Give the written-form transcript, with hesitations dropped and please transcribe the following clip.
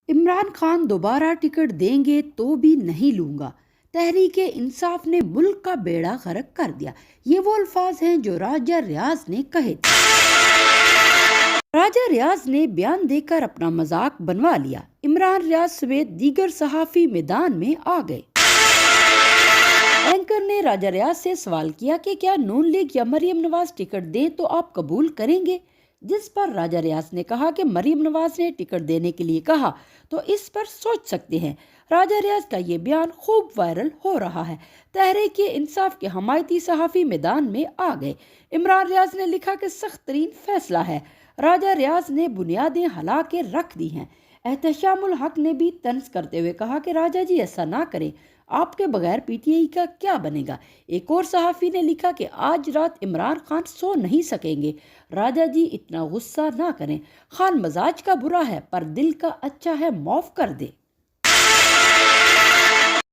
عمران خان دوبارہ ٹکٹ دیں گے تو بھی نہیں لوں گا، تحریک انصاف نے ملک کا بیڑا غرق کر دیا۔ یہ وہ الفاظ ہیں جو راجہ ریاض نے کہے تھے۔ راجہ ریاض نے بیان دے کر اپنا مذاق بنوا لیا۔ عمران ریاض سمیت دیگر صحافی میدان میں آ گئے۔ اینکر نے راجہ ریاض سے سوال کیا کہ کیا نون لیگ یا مریم نواز ٹکٹ دیں تو آپ قبول کریں گے، جس پر راجہ ریاض نے کہا کہ مریم نواز نے ٹکٹ دینے کے لیے کہا تو اس پر سوچ سکتے ہیں۔ راجہ ریاض کا یہ بیان خوب وائرل ہو رہا ہے۔ تحریک انصاف کے حمایتی صحافی میدان میں آ گئے۔ عمران ریاض نے لکھا کہ سخت ترین فیصلہ ہے۔ راجہ ریاض نے بنیادیں ہلا کے رکھ دی ہیں۔ احتشام الحق نے بھی طنز کرتے ہوئے کہا کہ راجہ جی ایسا نہ کریں، آپ کے بغیر پی ٹی آئی کا کیا بنے گا۔ ایک اور صحافی نے لکھا کہ آج رات عمران خان سو نہیں سکیں گے، راجہ جی اتنا غصہ نہ کریں، خان مزاج کا برا ہے پر دل کا اچھا ہے، معاف کر دے۔